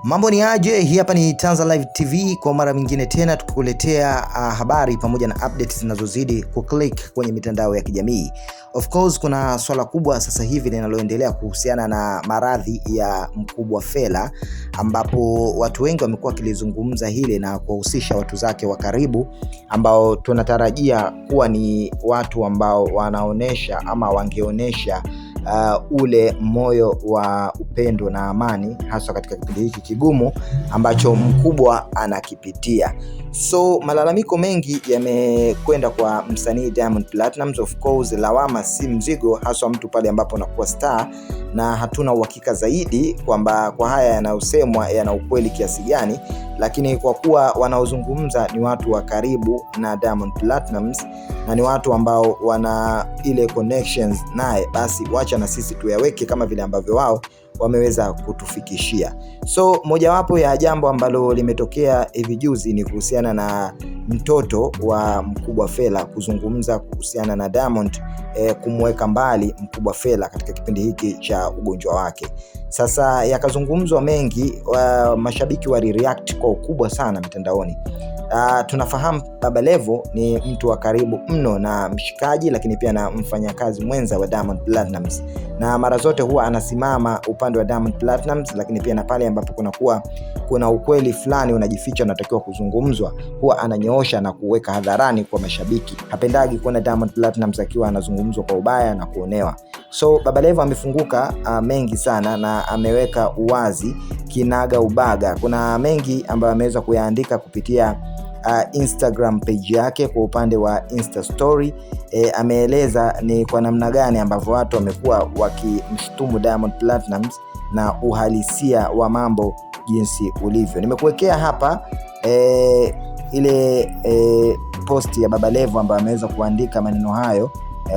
Mambo ni aje? Hii hapa ni Tanzania Live TV kwa mara nyingine tena tukukuletea habari pamoja na updates zinazozidi kuclick kwenye mitandao ya kijamii. Of course kuna swala kubwa sasa hivi linaloendelea kuhusiana na maradhi ya Mkubwa Fella, ambapo watu wengi wamekuwa kilizungumza hili na kuhusisha watu zake wa karibu ambao tunatarajia kuwa ni watu ambao wanaonesha ama wangeonesha ule moyo wa upendo na amani, hasa katika kipindi hiki kigumu ambacho Mkubwa anakipitia. So malalamiko mengi yamekwenda kwa msanii Diamond Platnumz. Of course lawama si mzigo, hasa mtu pale ambapo anakuwa star na hatuna uhakika zaidi kwamba kwa haya yanayosemwa yana ukweli kiasi gani, lakini kwa kuwa wanaozungumza ni watu wa karibu na Diamond Platnumz na ni watu ambao wana ile connections naye, basi wacha na sisi tuyaweke kama vile ambavyo wao wameweza kutufikishia. So mojawapo ya jambo ambalo limetokea hivi juzi ni kuhusiana na mtoto wa Mkubwa Fella kuzungumza kuhusiana na Diamond kumweka mbali Mkubwa Fella katika kipindi hiki cha ugonjwa wake. Sasa yakazungumzwa mengi, mashabiki wali react kwa ukubwa sana mitandaoni. Tunafahamu Baba Levo ni mtu wa karibu mno na mshikaji, lakini pia na mfanyakazi mwenza wa Diamond Platnumz, na mara zote huwa anasimama upande wa Diamond Platnumz, lakini pia na pale ambapo kuna ukweli fulani unajificha unatakiwa kuzungumzwa, huwa ananyoosha na kuweka hadharani kwa mashabiki. Hapendagi kuona Diamond Platnumz akiwa anazungumzwa kwa ubaya na kuonewa. So Baba Levo amefunguka mengi sana na ameweka uwazi kinaga ubaga. Kuna mengi ambayo ameweza kuyaandika kupitia Instagram page yake. Kwa upande wa Insta story ameeleza ni kwa namna gani ambavyo watu wamekuwa wakimshtumu Diamond Platnumz na uhalisia wa mambo jinsi ulivyo. Nimekuwekea hapa ile post ya Baba Levo ambayo ameweza kuandika maneno hayo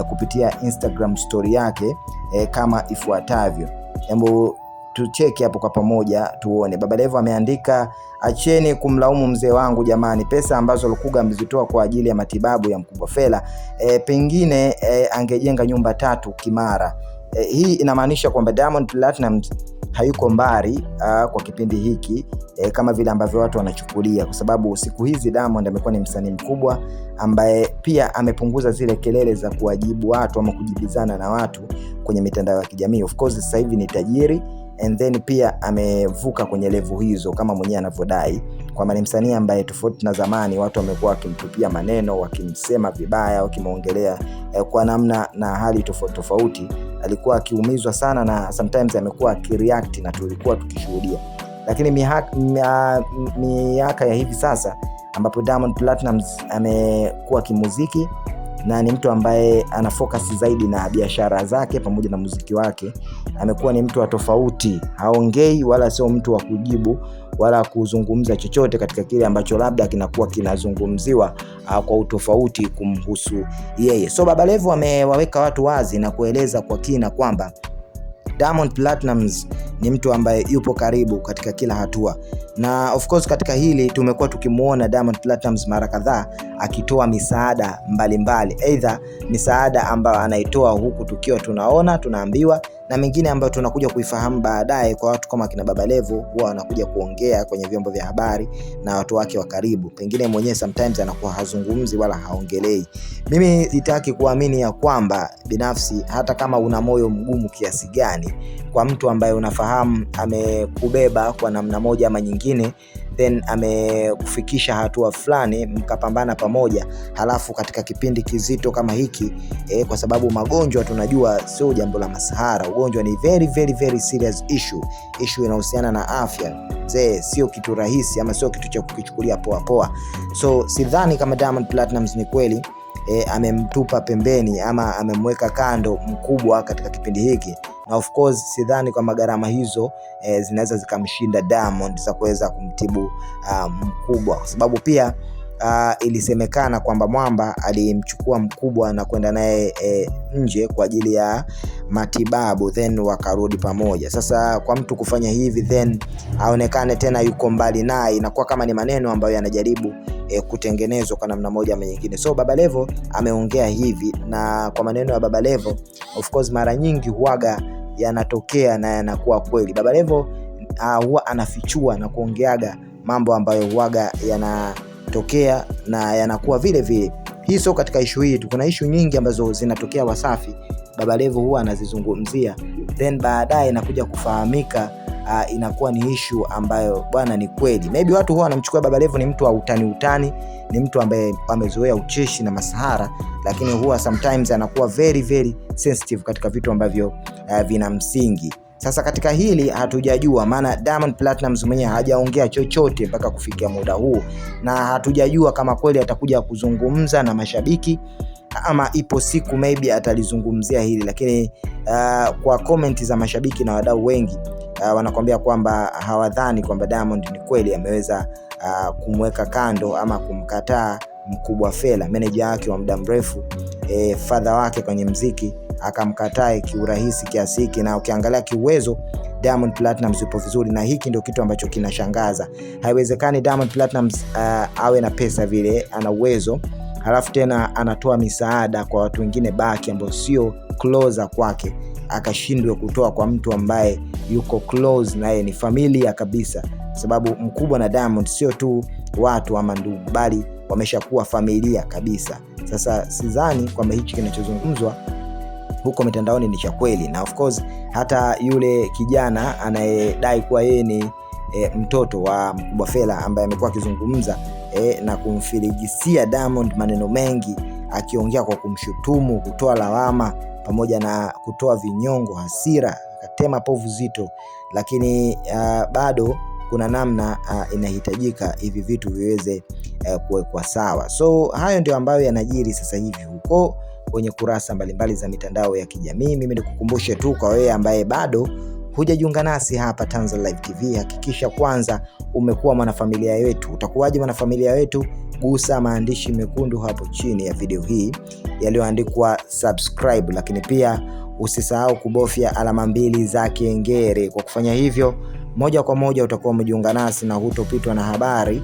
kupitia Instagram story yake kama ifuatavyo. Hebu tucheke hapo kwa pamoja tuone. Baba Levo ameandika, acheni kumlaumu mzee wangu jamani, pesa ambazo Lukuga amezitoa kwa ajili ya matibabu ya Mkubwa Fella pengine angejenga nyumba 3 Kimara. Hii inamaanisha kwamba Diamond Platnumz hayuko mbali kwa kipindi hiki kama vile ambavyo watu wanachukulia, kwa sababu siku hizi Diamond amekuwa ni msanii mkubwa ambaye pia amepunguza zile kelele za kuwajibu watu ama kujibizana na watu kwenye mitandao ya kijamii. Of course sasa hivi ni tajiri, and then pia amevuka kwenye level hizo kama mwenyewe anavyodai, kwa maana msanii ambaye tofauti na zamani watu wamekuwa wakimtupia maneno, wakimsema vibaya, wakimuongelea kwa namna na hali tofauti. Alikuwa akiumizwa sana na sometimes amekuwa akireact na tulikuwa tukishuhudia. Lakini miaka ya hivi sasa ambapo Diamond Platnumz amekuwa kimuziki na ni mtu ambaye ana focus zaidi na biashara zake pamoja na muziki wake, amekuwa ni mtu wa tofauti, haongei wala sio mtu wa kujibu wala kuzungumza chochote katika kile ambacho labda kinakuwa kinazungumziwa kwa utofauti kumhusu yeye. So Baba Levo amewaweka watu wazi na kueleza kwa kina kwamba Diamond Platnumz ni mtu ambaye yupo karibu katika kila hatua, na of course katika hili tumekuwa tukimuona Diamond Platnumz mara kadhaa akitoa misaada mbalimbali, either misaada ambayo anaitoa huku tukiwa tunaambiwa, na mengine ambayo tunakuja kuifahamu baadaye kwa watu kama kina Baba Levo huwa wanakuja kuongea kwenye vyombo vya habari na watu wake wa karibu. Pengine mwenyewe sometimes anakuwa hazungumzi wala haongelei. Mimi sitaki kuamini ya kwamba binafsi, hata kama una moyo mgumu kiasi gani kwa mtu ambaye unafahamu amekubeba kwa namna moja ama nyingine, then amekufikisha hatua fulani mkapambana pamoja, halafu katika kipindi kizito kama hiki kwa sababu magonjwa tunajua sio jambo la masahara. Ugonjwa ni very serious issue inahusiana na afya. Sio kitu rahisi ama sio kitu cha kukichukulia poa. So sidhani kama Diamond Platnumz ni kweli amemtupa pembeni ama amemweka kando Mkubwa katika kipindi hiki, na of course sidhani kwa gharama hizo zinaweza zikamshinda Diamond za kuweza kumtibu Mkubwa, kwa sababu pia ilisemekana kwamba Mwamba alimchukua Mkubwa na kwenda naye nje kwa ajili ya matibabu, then wakarudi pamoja. Sasa kwa mtu kufanya hivi then aonekane tena yuko mbali naye, inakuwa kama ni maneno ambayo yanajaribu kutengenezwa kwa namna moja ama nyingine. So Baba Levo ameongea hivi, na kwa maneno ya Baba Levo of course mara nyingi huaga yanatokea na yanakuwa kweli. Baba Levo huwa anafichua na kuongeaga mambo ambayo huaga yanatokea na yanakuwa vile vile. Hii sio katika issue hii tu, kuna issue nyingi ambazo zinatokea Wasafi Baba Levo huwa anazizungumzia, then baadaye inakuja kufahamika inakuwa ni issue ambayo bwana ni kweli. Maybe watu huwa wanamchukua Baba Levo ni mtu wa utani, ni mtu ambaye amezoea ucheshi na masahara, lakini huwa sometimes anakuwa very very sensitive katika vitu ambavyo vina msingi. Sasa katika hili hatujajua, maana Diamond Platnumz mwenyewe hajaongea chochote mpaka kufikia muda huu, na hatujajua kama kweli atakuja kuzungumza na mashabiki ama ipo siku maybe atalizungumzia hili. Lakini kwa comment za mashabiki na wadau wengi wanakuambia kwamba hawadhani kwamba Diamond ni kweli ameweza kumweka kando ama kumkataa Mkubwa Fella, manager wake wa muda mrefu, father wake kwenye mziki, akamkataa kiurahisi kiasi hiki. Na ukiangalia kiuwezo Diamond Platnumz yupo vizuri, na hiki ndio kitu ambacho kinashangaza. Haiwezekani Diamond Platnumz awe na pesa vile, ana uwezo, halafu tena anatoa misaada kwa watu wengine baki ambao sio closer kwake, akashindwe kutoa kwa mtu ambaye yuko close na yeye, ni familia kabisa. Sababu Mkubwa na Diamond sio tu watu ama ndugu, bali wameshakuwa familia kabisa. Sasa sidhani kwamba hichi kinachozungumzwa huko mitandaoni ni cha kweli. Na of course hata yule kijana anayedai kuwa yeye ni mtoto wa Mkubwa Fella ambaye amekuwa akizungumza na kumfiligisia Diamond maneno mengi, akiongea kwa kumshutumu, kutoa lawama pamoja na kutoa vinyongo, hasira, akatema povu zito. Lakini bado kuna namna inahitajika hivi vitu viweze kuwekwa sawa. So hayo ndio ambayo yanajiri sasa hivi huko kwenye kurasa mbalimbali za mitandao ya kijamii. Mimi nikukumbushe tu, kwa wewe ambaye bado hujajiunga nasi hapa Tanzania Live TV, hakikisha kwanza umekuwa mwanafamilia wetu. Utakuwaje mwanafamilia wetu? Gusa maandishi mekundu hapo chini ya video hii yaliyoandikwa subscribe, lakini pia usisahau kubofya alama 2 za kengele. Kwa kufanya hivyo, moja kwa moja utakuwa umejiunga nasi na hutopitwa na habari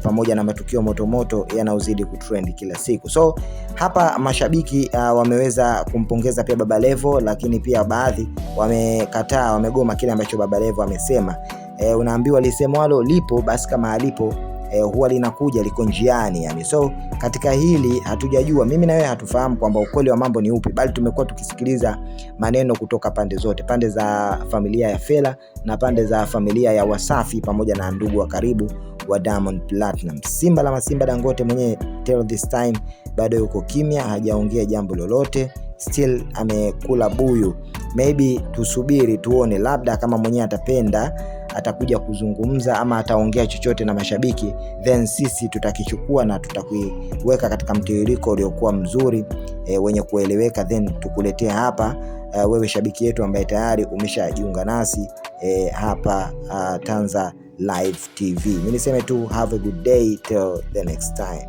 pamoja na matukio motomoto yanayozidi kutrend kila siku. So hapa mashabiki wameweza kumpongeza pia Baba Levo, lakini pia baadhi wamekataa, wamegoma kile ambacho Baba Levo amesema. Unaambiwa lisemwalo lipo, basi kama alipo huwa linakuja, liko njiani yani. So katika hili hatujajua, mimi na wewe hatufahamu kwamba ukweli wa mambo ni upi, bali tumekuwa tukisikiliza maneno kutoka pande zote, pande za familia ya Fella na pande za familia ya Wasafi pamoja na ndugu wa karibu wa Diamond Platnumz. Simba la Masimba Dangote mwenyewe till this time bado yuko kimya, hajaongea jambo lolote, still amekula buyu. Maybe tusubiri tuone, labda kama mwenyewe atapenda atakuja kuzungumza ama ataongea chochote na mashabiki, then sisi tutakichukua na tutakiweka katika mtiririko uliokuwa mzuri wenye kueleweka, then tukuletea hapa wewe shabiki yetu ambaye tayari umeshajiunga nasi hapa Tanzania Live TV. Mimi niseme tu have a good day till the next time.